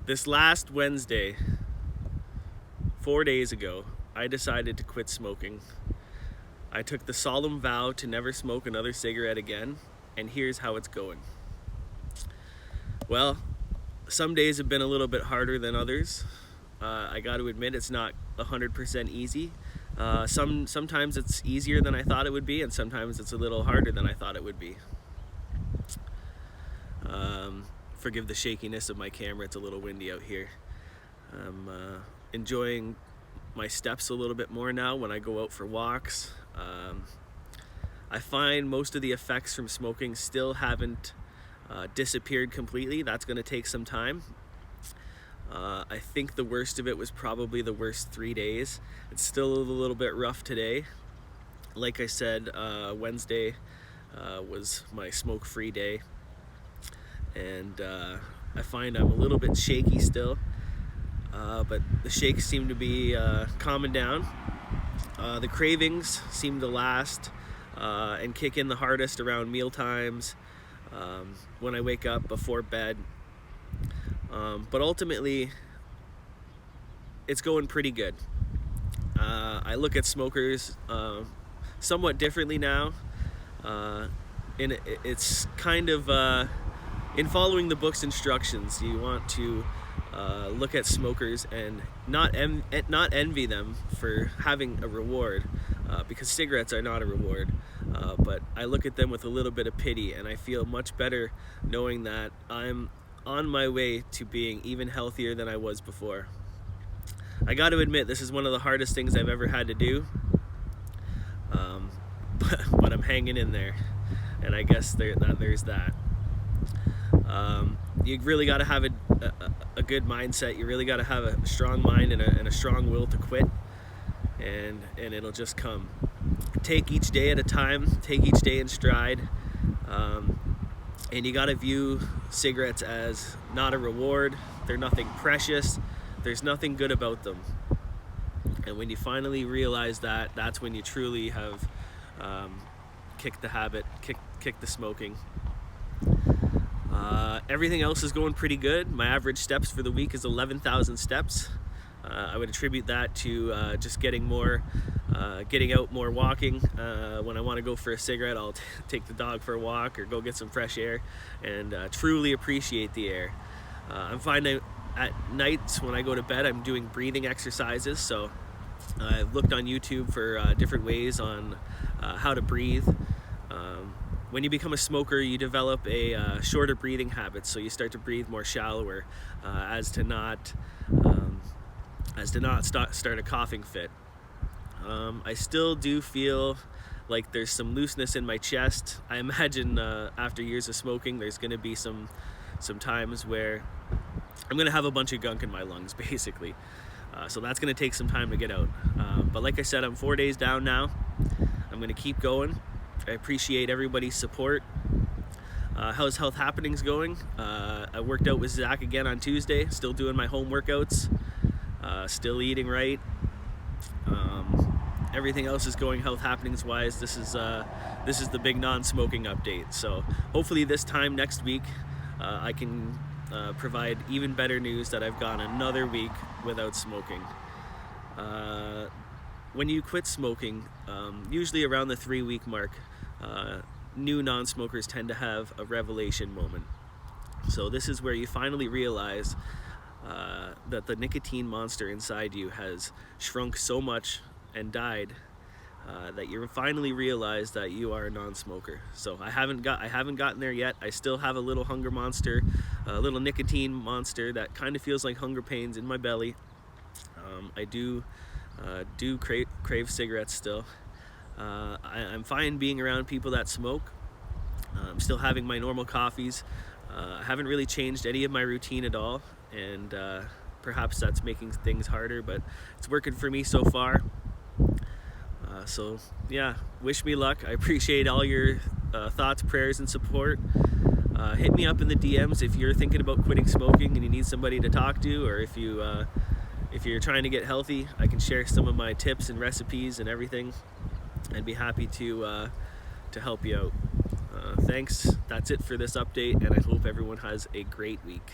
This last Wednesday, 4 days ago, I decided to quit smoking. I took the solemn vow to never smoke another cigarette again, and here's how it's going. Well, some days have been a little bit harder than others. I got to admit it's not 100% easy. Sometimes it's easier than I thought it would be, and sometimes it's a little harder than I thought it would be. Forgive the shakiness of my camera, it's a little windy out here. I'm enjoying my steps a little bit more now when I go out for walks. I find most of the effects from smoking still haven't disappeared completely. That's going to take some time. I think the worst of it was probably the worst 3 days. It's still a little bit rough today. Like I said, Wednesday was my smoke-free day, and I find I'm a little bit shaky still, but the shakes seem to be calming down. The cravings seem to last and kick in the hardest around meal times, when I wake up before bed. But ultimately, it's going pretty good. I look at smokers somewhat differently now. It's kind of in following the book's instructions. You want to look at smokers and not envy them for having a reward, because cigarettes are not a reward. But I look at them with a little bit of pity, and I feel much better knowing that I'm on my way to being even healthier than I was before. I got to admit, this is one of the hardest things I've ever had to do, but I'm hanging in there, and I guess there's that. You really got to have a good mindset. You really got to have a strong mind and a strong will to quit, and it'll just come. Take each day at a time, take each day in stride, and you got to view cigarettes as not a reward. They're nothing precious. There's nothing good about them. And when you finally realize that, that's when you truly have kicked the habit, kicked the smoking. Everything else is going pretty good. My average steps for the week is 11,000 steps. I would attribute that to just getting out more walking. When I want to go for a cigarette, I'll take the dog for a walk or go get some fresh air, and truly appreciate the air. I'm finding at nights when I go to bed, I'm doing breathing exercises. So I've looked on YouTube for different ways on how to breathe. When you become a smoker, you develop a shorter breathing habit, so you start to breathe more shallower, as to not start a coughing fit. I still do feel like there's some looseness in my chest. I imagine after years of smoking, there's going to be some times where I'm going to have a bunch of gunk in my lungs, basically. So that's going to take some time to get out. But like I said, I'm 4 days down now. I'm going to keep going. I appreciate everybody's support. How's Health Happenings going? I worked out with Zach again on Tuesday. Still doing my home workouts. Still eating right. Everything else is going Health Happenings wise. This is the big non-smoking update. So hopefully this time next week, I can provide even better news that I've gone another week without smoking. When you quit smoking, usually around the 3-week mark, new non-smokers tend to have a revelation moment. So this is where you finally realize that the nicotine monster inside you has shrunk so much and died that you finally realize that you are a non-smoker. So I haven't gotten there yet. I still have a little hunger monster, a little nicotine monster that kind of feels like hunger pains in my belly. I do crave cigarettes still. I'm fine being around people that smoke. I'm still having my normal coffees. I haven't really changed any of my routine at all, and perhaps that's making things harder, but it's working for me so far. So yeah, wish me luck. I appreciate all your thoughts, prayers, and support. Hit me up in the DMs if you're thinking about quitting smoking and you need somebody to talk to, or if you're trying to get healthy. I can share some of my tips and recipes and everything. I'd be happy to help you out. Thanks. That's it for this update, and I hope everyone has a great week.